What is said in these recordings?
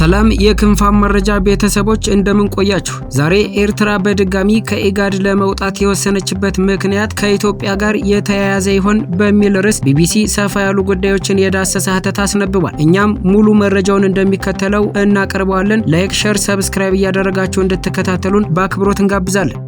ሰላም የክንፋም መረጃ ቤተሰቦች እንደምን ቆያችሁ? ዛሬ ኤርትራ በድጋሚ ከኢጋድ ለመውጣት የወሰነችበት ምክንያት ከኢትዮጵያ ጋር የተያያዘ ይሆን በሚል ርዕስ ቢቢሲ ሰፋ ያሉ ጉዳዮችን የዳሰሰ ሀተታ አስነብቧል። እኛም ሙሉ መረጃውን እንደሚከተለው እናቀርበዋለን። ላይክ፣ ሼር፣ ሰብስክራይብ እያደረጋችሁ እንድትከታተሉን በአክብሮት እንጋብዛለን።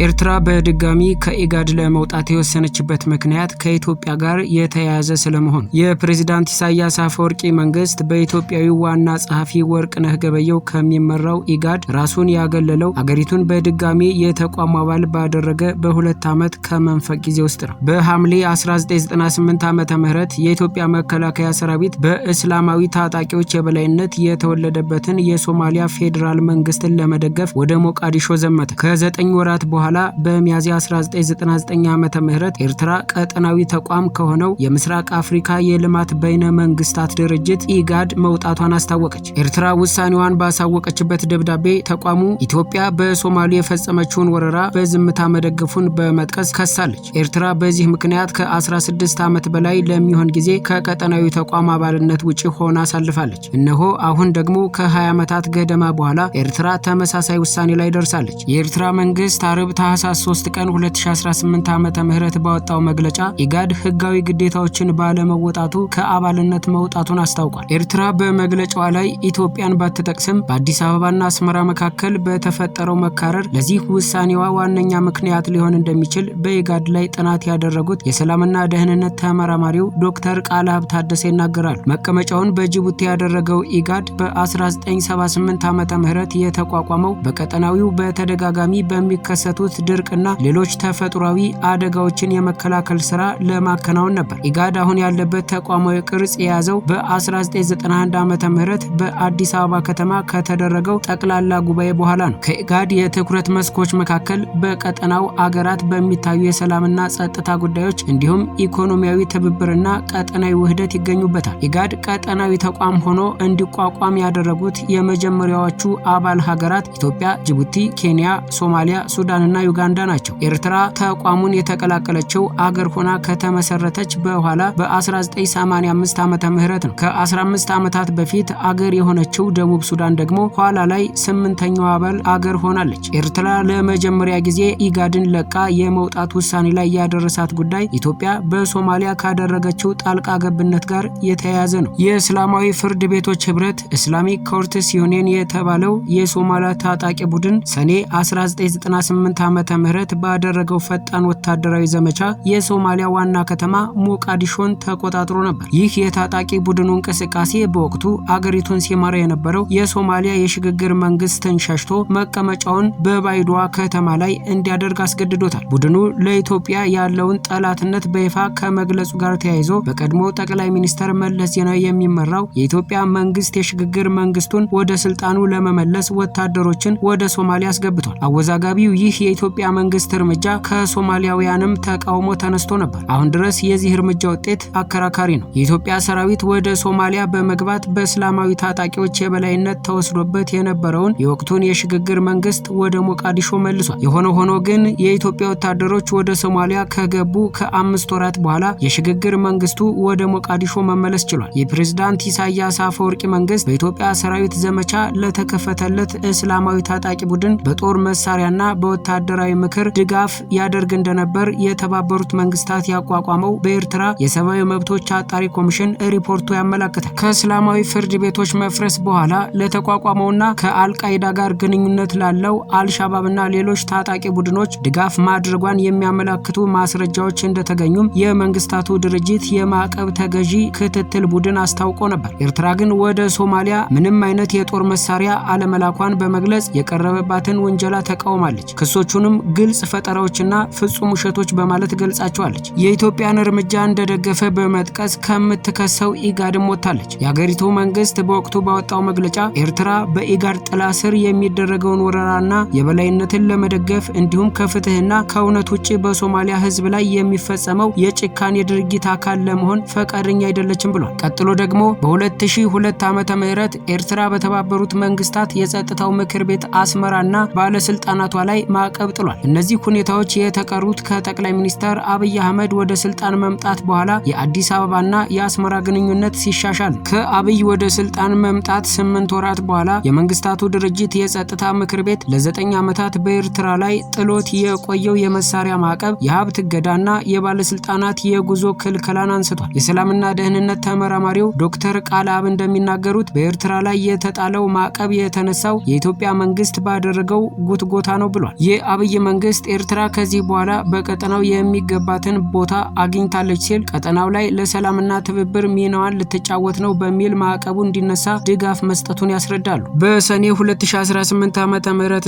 ኤርትራ በድጋሚ ከኢጋድ ለመውጣት የወሰነችበት ምክንያት ከኢትዮጵያ ጋር የተያያዘ ስለመሆኑ የፕሬዝዳንት ኢሳያስ አፈወርቂ መንግስት በኢትዮጵያዊው ዋና ጸሐፊ ወርቅነህ ገበየሁ ከሚመራው ኢጋድ ራሱን ያገለለው አገሪቱን በድጋሚ የተቋም አባል ባደረገ በ2 ዓመት ከመንፈቅ ጊዜ ውስጥ ነው። በሐምሌ 1998 ዓመተ ምህረት የኢትዮጵያ መከላከያ ሰራዊት በእስላማዊ ታጣቂዎች የበላይነት የተወለደበትን የሶማሊያ ፌዴራል መንግስትን ለመደገፍ ወደ ሞቃዲሾ ዘመተ። ከ9 ወራት በኋላ በሚያዝያ 1999 ዓመተ ምህረት ኤርትራ ቀጠናዊ ተቋም ከሆነው የምስራቅ አፍሪካ የልማት በይነ መንግስታት ድርጅት ኢጋድ መውጣቷን አስታወቀች። ኤርትራ ውሳኔዋን ባሳወቀችበት ደብዳቤ ተቋሙ ኢትዮጵያ በሶማሊያ የፈጸመችውን ወረራ በዝምታ መደገፉን በመጥቀስ ከሳለች። ኤርትራ በዚህ ምክንያት ከ16 ዓመት በላይ ለሚሆን ጊዜ ከቀጠናዊ ተቋም አባልነት ውጪ ሆና አሳልፋለች። እነሆ አሁን ደግሞ ከ20 ዓመታት ገደማ በኋላ ኤርትራ ተመሳሳይ ውሳኔ ላይ ደርሳለች። የኤርትራ መንግስት አርብ ታህሳስ 3 ቀን 2018 ዓመተ ምህረት ባወጣው መግለጫ ኢጋድ ህጋዊ ግዴታዎችን ባለመወጣቱ ከአባልነት መውጣቱን አስታውቋል። ኤርትራ በመግለጫዋ ላይ ኢትዮጵያን ባትጠቅስም በአዲስ አበባና አስመራ መካከል በተፈጠረው መካረር ለዚህ ውሳኔዋ ዋነኛ ምክንያት ሊሆን እንደሚችል በኢጋድ ላይ ጥናት ያደረጉት የሰላምና ደህንነት ተመራማሪው ዶክተር ቃልአብ ታደሰ ይናገራሉ። መቀመጫውን በጅቡቲ ያደረገው ኢጋድ በ1978 ዓመተ ምህረት የተቋቋመው በቀጠናዊው በተደጋጋሚ በሚከሰቱ ድርቅና ሌሎች ተፈጥሯዊ አደጋዎችን የመከላከል ስራ ለማከናወን ነበር። ኢጋድ አሁን ያለበት ተቋማዊ ቅርጽ የያዘው በ1991 ዓመተ ምህረት በአዲስ አበባ ከተማ ከተደረገው ጠቅላላ ጉባኤ በኋላ ነው። ከኢጋድ የትኩረት መስኮች መካከል በቀጠናው አገራት በሚታዩ የሰላምና ጸጥታ ጉዳዮች እንዲሁም ኢኮኖሚያዊ ትብብርና ቀጠናዊ ውህደት ይገኙበታል። ኢጋድ ቀጠናዊ ተቋም ሆኖ እንዲቋቋም ያደረጉት የመጀመሪያዎቹ አባል ሀገራት ኢትዮጵያ፣ ጅቡቲ፣ ኬንያ፣ ሶማሊያ፣ ሱዳንና ዩጋንዳ ናቸው። ኤርትራ ተቋሙን የተቀላቀለችው አገር ሆና ከተመሰረተች በኋላ በ1985 ዓመተ ምህረት ነው። ከ15 ዓመታት በፊት አገር የሆነችው ደቡብ ሱዳን ደግሞ ኋላ ላይ 8ኛው አባል አገር ሆናለች። ኤርትራ ለመጀመሪያ ጊዜ ኢጋድን ለቃ የመውጣት ውሳኔ ላይ ያደረሳት ጉዳይ ኢትዮጵያ በሶማሊያ ካደረገችው ጣልቃ ገብነት ጋር የተያያዘ ነው። የእስላማዊ ፍርድ ቤቶች ህብረት ኢስላሚክ ኮርትስ ዩኒየን የተባለው የሶማሊያ ታጣቂ ቡድን ሰኔ 1998 ዓመተ ምህረት ባደረገው ፈጣን ወታደራዊ ዘመቻ የሶማሊያ ዋና ከተማ ሞቃዲሾን ተቆጣጥሮ ነበር። ይህ የታጣቂ ቡድኑ እንቅስቃሴ በወቅቱ አገሪቱን ሲመራ የነበረው የሶማሊያ የሽግግር መንግስትን ሸሽቶ መቀመጫውን በባይዶዋ ከተማ ላይ እንዲያደርግ አስገድዶታል። ቡድኑ ለኢትዮጵያ ያለውን ጠላትነት በይፋ ከመግለጹ ጋር ተያይዞ በቀድሞ ጠቅላይ ሚኒስትር መለስ ዜናዊ የሚመራው የኢትዮጵያ መንግስት የሽግግር መንግስቱን ወደ ስልጣኑ ለመመለስ ወታደሮችን ወደ ሶማሊያ አስገብቷል። አወዛጋቢው ይህ የኢትዮጵያ መንግስት እርምጃ ከሶማሊያውያንም ተቃውሞ ተነስቶ ነበር። አሁን ድረስ የዚህ እርምጃ ውጤት አከራካሪ ነው። የኢትዮጵያ ሰራዊት ወደ ሶማሊያ በመግባት በእስላማዊ ታጣቂዎች የበላይነት ተወስዶበት የነበረውን የወቅቱን የሽግግር መንግስት ወደ ሞቃዲሾ መልሷል። የሆነ ሆኖ ግን የኢትዮጵያ ወታደሮች ወደ ሶማሊያ ከገቡ ከ5 ወራት በኋላ የሽግግር መንግስቱ ወደ ሞቃዲሾ መመለስ ችሏል። የፕሬዝዳንት ኢሳያስ አፈወርቂ መንግስት በኢትዮጵያ ሰራዊት ዘመቻ ለተከፈተለት እስላማዊ ታጣቂ ቡድን በጦር መሳሪያና በወታደራዊ ምክር ድጋፍ ያደርግ እንደነበር የተባበሩት መንግስታት ያቋቋመው በኤርትራ የሰብአዊ መብቶች አጣሪ ኮሚሽን ሪፖርቱ ያመለክታል። ከእስላማዊ ፍርድ ቤቶች መፍረስ በኋላ ለተቋቋመውና ከአልቃይዳ ጋር ግንኙነት ላለው አልሻባብና ሌሎች ታጣቂ ቡድኖች ድጋፍ ማድረጓን የሚያመለክቱ ማስረጃዎች እንደተገኙም የመንግስታቱ ድርጅት የማዕቀብ ተገዢ ክትትል ቡድን አስታውቆ ነበር። ኤርትራ ግን ወደ ሶማሊያ ምንም አይነት የጦር መሳሪያ አለመላኳን በመግለጽ የቀረበባትን ውንጀላ ተቃውማለች። ክሶቹንም ግልጽ ፈጠራዎችና ፍጹም ውሸቶች በማለት ገልጻቸዋለች። የኢትዮጵያን እርምጃ እንደደገፈ በመጥቀስ ከምትከሰው ኢጋድም ወጣለች። የሀገሪቱ መንግስት በወቅቱ ባወጣው መግለጫ ኤርትራ በኢጋድ ጥላ ስር የሚደረገውን ወረራና የበላይነትን ለመደገፍ እንዲሁም ከፍትህና ከእውነት ውጪ በሶማሊያ ህዝብ ላይ የሚፈጸመው የጭካኔ ድርጊት አካል ለመሆን ፈቃደኛ አይደለችም ብሏል። ቀጥሎ ደግሞ በ2002 ዓመተ ምህረት ኤርትራ በተባበሩት መንግስታት የጸጥታው ምክር ቤት አስመራና ባለስልጣናቷ ላይ ማዕቀብ ማዕቀብ ጥሏል። እነዚህ ሁኔታዎች የተቀሩት ከጠቅላይ ሚኒስትር አብይ አህመድ ወደ ስልጣን መምጣት በኋላ የአዲስ አበባና የአስመራ ግንኙነት ሲሻሻል ከአብይ ወደ ስልጣን መምጣት 8 ወራት በኋላ የመንግስታቱ ድርጅት የጸጥታ ምክር ቤት ለ9 ዓመታት በኤርትራ ላይ ጥሎት የቆየው የመሳሪያ ማዕቀብ፣ የሀብት እገዳና የባለስልጣናት የጉዞ ክልከላን አንስቷል። የሰላምና ደህንነት ተመራማሪው ዶክተር ቃለአብ እንደሚናገሩት በኤርትራ ላይ የተጣለው ማዕቀብ የተነሳው የኢትዮጵያ መንግስት ባደረገው ጉትጎታ ነው ብሏል። የአብይ መንግስት ኤርትራ ከዚህ በኋላ በቀጠናው የሚገባትን ቦታ አግኝታለች ሲል ቀጠናው ላይ ለሰላምና ትብብር ሚናዋን ልትጫወት ነው በሚል ማዕቀቡ እንዲነሳ ድጋፍ መስጠቱን ያስረዳሉ። በሰኔ 2018 ዓ.ም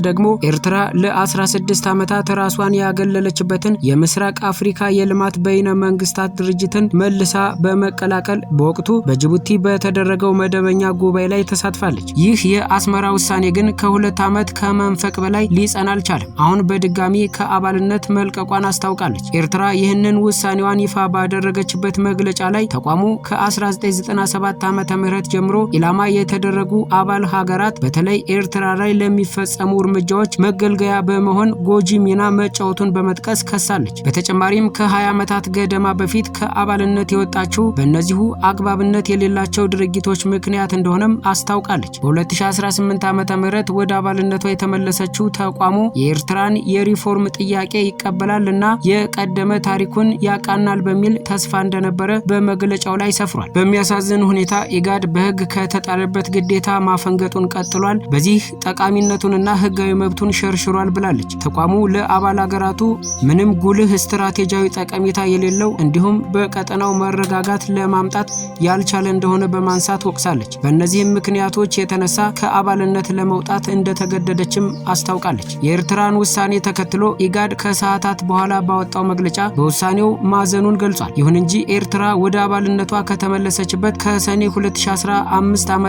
ደግሞ ኤርትራ ለ16 ዓመታት ራሷን ያገለለችበትን የምስራቅ አፍሪካ የልማት በይነ መንግስታት ድርጅትን መልሳ በመቀላቀል በወቅቱ በጅቡቲ በተደረገው መደበኛ ጉባኤ ላይ ተሳትፋለች። ይህ የአስመራ ውሳኔ ግን ከ2 ዓመት ከመንፈቅ በላይ ሊጸና አልቻለም። አሁን በድጋሚ ከአባልነት መልቀቋን አስታውቃለች። ኤርትራ ይህንን ውሳኔዋን ይፋ ባደረገችበት መግለጫ ላይ ተቋሙ ከ1997 ዓ.ም ጀምሮ ኢላማ የተደረጉ አባል ሀገራት በተለይ ኤርትራ ላይ ለሚፈጸሙ እርምጃዎች መገልገያ በመሆን ጎጂ ሚና መጫወቱን በመጥቀስ ከሳለች። በተጨማሪም ከ20 ዓመታት ገደማ በፊት ከአባልነት የወጣችው በእነዚሁ አግባብነት የሌላቸው ድርጊቶች ምክንያት እንደሆነም አስታውቃለች። በ2018 ዓ.ም ወደ አባልነቷ የተመለሰችው ተቋሙ የኤርትራን የሪፎርም ጥያቄ ይቀበላል እና የቀደመ ታሪኩን ያቃናል በሚል ተስፋ እንደነበረ በመግለጫው ላይ ሰፍሯል። በሚያሳዝን ሁኔታ ኢጋድ በህግ ከተጣለበት ግዴታ ማፈንገጡን ቀጥሏል። በዚህ ጠቃሚነቱንና ህጋዊ መብቱን ሸርሽሯል ብላለች። ተቋሙ ለአባል ሀገራቱ ምንም ጉልህ ስትራቴጂያዊ ጠቀሜታ የሌለው እንዲሁም በቀጠናው መረጋጋት ለማምጣት ያልቻለ እንደሆነ በማንሳት ወቅሳለች። በእነዚህም ምክንያቶች የተነሳ ከአባልነት ለመውጣት እንደተገደደችም አስታውቃለች። የኤርትራን ውሳኔ ተከትሎ ኢጋድ ከሰዓታት በኋላ ባወጣው መግለጫ በውሳኔው ማዘኑን ገልጿል። ይሁን እንጂ ኤርትራ ወደ አባልነቷ ከተመለሰችበት ከሰኔ 2015 ዓ.ም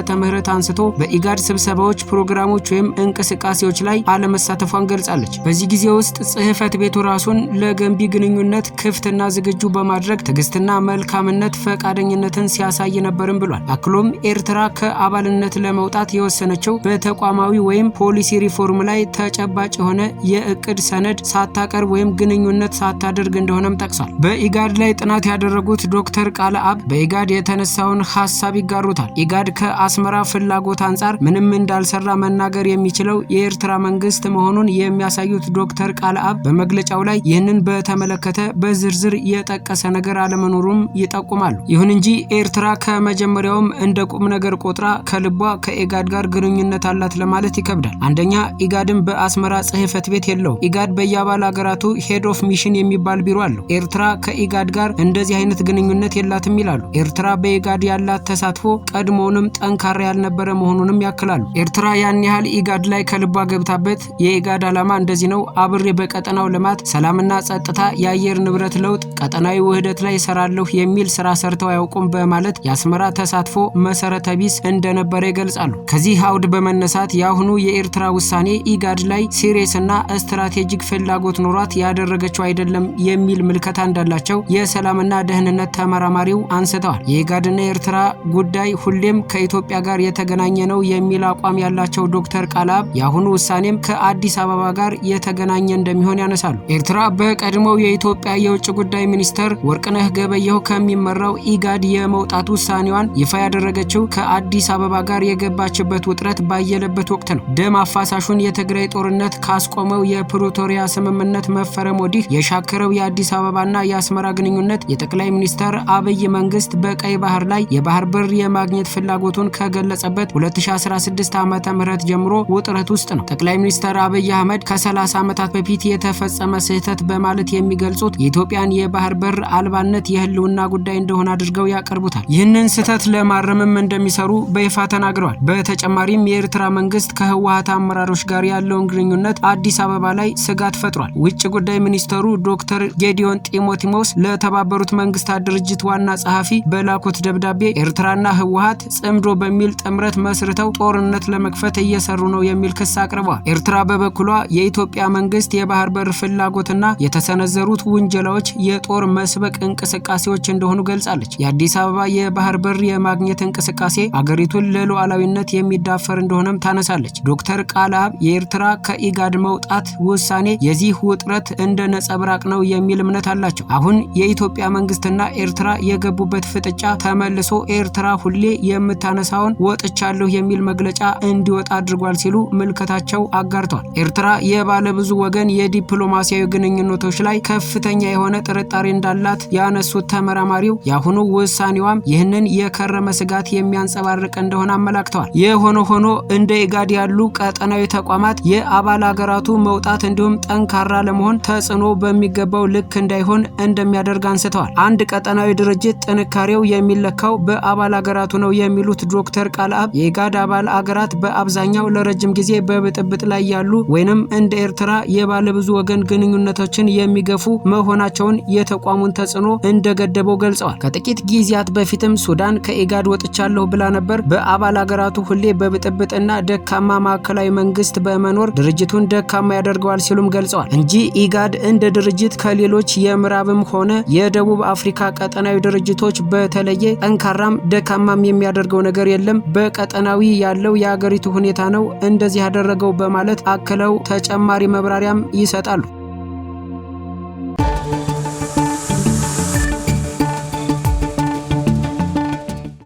አንስቶ በኢጋድ ስብሰባዎች፣ ፕሮግራሞች ወይም እንቅስቃሴዎች ላይ አለመሳተፏን ገልጻለች። በዚህ ጊዜ ውስጥ ጽህፈት ቤቱ ራሱን ለገንቢ ግንኙነት ክፍትና ዝግጁ በማድረግ ትዕግስትና መልካምነት ፈቃደኝነትን ሲያሳይ ነበርም ብሏል። አክሎም ኤርትራ ከአባልነት ለመውጣት የወሰነችው በተቋማዊ ወይም ፖሊሲ ሪፎርም ላይ ተጨባጭ የሆነ የእቅድ ሰነድ ሳታቀርብ ወይም ግንኙነት ሳታደርግ እንደሆነም ጠቅሷል። በኢጋድ ላይ ጥናት ያደረጉት ዶክተር ቃለአብ በኢጋድ የተነሳውን ሀሳብ ይጋሩታል። ኢጋድ ከአስመራ ፍላጎት አንጻር ምንም እንዳልሰራ መናገር የሚችለው የኤርትራ መንግስት መሆኑን የሚያሳዩት ዶክተር ቃለአብ በመግለጫው ላይ ይህንን በተመለከተ በዝርዝር የጠቀሰ ነገር አለመኖሩም ይጠቁማሉ። ይሁን እንጂ ኤርትራ ከመጀመሪያውም እንደ ቁም ነገር ቆጥራ ከልቧ ከኢጋድ ጋር ግንኙነት አላት ለማለት ይከብዳል። አንደኛ ኢጋድም በአስመራ ጽህፈት ቤት የለውም። ኢጋድ በየአባል ሀገራቱ ሄድ ኦፍ ሚሽን የሚባል ቢሮ አለው። ኤርትራ ከኢጋድ ጋር እንደዚህ አይነት ግንኙነት የላትም ይላሉ። ኤርትራ በኢጋድ ያላት ተሳትፎ ቀድሞውንም ጠንካራ ያልነበረ መሆኑንም ያክላሉ። ኤርትራ ያን ያህል ኢጋድ ላይ ከልቧ ገብታበት የኢጋድ ዓላማ እንደዚህ ነው፣ አብሬ በቀጠናው ልማት፣ ሰላምና ጸጥታ፣ የአየር ንብረት ለውጥ፣ ቀጠናዊ ውህደት ላይ ሰራለሁ የሚል ስራ ሰርተው አያውቁም በማለት የአስመራ ተሳትፎ መሰረተ ቢስ እንደነበረ ይገልጻሉ። ከዚህ አውድ በመነሳት የአሁኑ የኤርትራ ውሳኔ ኢጋድ ላይ ሲሪየስና ስትራቴጂክ ፍላጎት ኖሯት ያደረገችው አይደለም የሚል ምልከታ እንዳላቸው የሰላምና ደህንነት ተመራማሪው አንስተዋል። የኢጋድና የኤርትራ ጉዳይ ሁሌም ከኢትዮጵያ ጋር የተገናኘ ነው የሚል አቋም ያላቸው ዶክተር ቃለአብ የአሁኑ ውሳኔም ከአዲስ አበባ ጋር የተገናኘ እንደሚሆን ያነሳሉ። ኤርትራ በቀድሞው የኢትዮጵያ የውጭ ጉዳይ ሚኒስተር ወርቅነህ ገበየሁ ከሚመራው ኢጋድ የመውጣት ውሳኔዋን ይፋ ያደረገችው ከአዲስ አበባ ጋር የገባችበት ውጥረት ባየለበት ወቅት ነው። ደም አፋሳሹን የትግራይ ጦርነት ካስቆመው የፕሪቶሪያ ስምምነት መፈረም ወዲህ የሻከረው የአዲስ አበባና የአስመራ ግንኙነት የጠቅላይ ሚኒስትር አብይ መንግስት በቀይ ባህር ላይ የባህር በር የማግኘት ፍላጎቱን ከገለጸበት 2016 ዓ.ም ጀምሮ ውጥረት ውስጥ ነው። ጠቅላይ ሚኒስትር አብይ አህመድ ከ30 ዓመታት በፊት የተፈጸመ ስህተት በማለት የሚገልጹት የኢትዮጵያን የባህር በር አልባነት የህልውና ጉዳይ እንደሆነ አድርገው ያቀርቡታል። ይህንን ስህተት ለማረምም እንደሚሰሩ በይፋ ተናግረዋል። በተጨማሪም የኤርትራ መንግስት ከህወሓት አመራሮች ጋር ያለውን ግንኙነት አዲስ አበባ ላይ ስጋት ፈጥሯል። ውጭ ጉዳይ ሚኒስተሩ ዶክተር ጌዲዮን ጢሞቲሞስ ለተባበሩት መንግስታት ድርጅት ዋና ጸሐፊ በላኩት ደብዳቤ ኤርትራና ህወሓት ጽምዶ በሚል ጥምረት መስርተው ጦርነት ለመክፈት እየሰሩ ነው የሚል ክስ አቅርበዋል። ኤርትራ በበኩሏ የኢትዮጵያ መንግስት የባህር በር ፍላጎትና የተሰነዘሩት ውንጀላዎች የጦር መስበቅ እንቅስቃሴዎች እንደሆኑ ገልጻለች። የአዲስ አበባ የባህር በር የማግኘት እንቅስቃሴ አገሪቱን ለሉዓላዊነት የሚዳፈር እንደሆነም ታነሳለች። ዶክተር ቃለአብ የኤርትራ ከኢጋድ መውጣት የማውጣት ውሳኔ የዚህ ውጥረት እንደ ነጸብራቅ ነው የሚል እምነት አላቸው። አሁን የኢትዮጵያ መንግስትና ኤርትራ የገቡበት ፍጥጫ ተመልሶ ኤርትራ ሁሌ የምታነሳውን ወጥቻለሁ የሚል መግለጫ እንዲወጣ አድርጓል ሲሉ ምልከታቸው አጋርተዋል። ኤርትራ የባለብዙ ወገን የዲፕሎማሲያዊ ግንኙነቶች ላይ ከፍተኛ የሆነ ጥርጣሬ እንዳላት ያነሱት ተመራማሪው የአሁኑ ውሳኔዋም ይህንን የከረመ ስጋት የሚያንጸባርቅ እንደሆነ አመላክተዋል። የሆነ ሆኖ እንደ ኢጋድ ያሉ ቀጠናዊ ተቋማት የአባል ሀገራቱ መውጣት እንዲሁም ጠንካራ ለመሆን ተጽዕኖ በሚገባው ልክ እንዳይሆን እንደሚያደርግ አንስተዋል። አንድ ቀጠናዊ ድርጅት ጥንካሬው የሚለካው በአባል ሀገራቱ ነው የሚሉት ዶክተር ቃልአብ የኢጋድ አባል ሀገራት በአብዛኛው ለረጅም ጊዜ በብጥብጥ ላይ ያሉ ወይንም እንደ ኤርትራ የባለብዙ ወገን ግንኙነቶችን የሚገፉ መሆናቸውን የተቋሙን ተጽዕኖ እንደገደበው ገልጸዋል። ከጥቂት ጊዜያት በፊትም ሱዳን ከኢጋድ ወጥቻለሁ ብላ ነበር። በአባል ሀገራቱ ሁሌ በብጥብጥና ደካማ ማዕከላዊ መንግስት በመኖር ድርጅቱን ደካማ ያደርገዋል ሲሉም ገልጸዋል እንጂ ኢጋድ እንደ ድርጅት ከሌሎች የምዕራብም ሆነ የደቡብ አፍሪካ ቀጠናዊ ድርጅቶች በተለየ ጠንካራም ደካማም የሚያደርገው ነገር የለም። በቀጠናዊ ያለው የሀገሪቱ ሁኔታ ነው እንደዚህ ያደረገው በማለት አክለው ተጨማሪ መብራሪያም ይሰጣሉ።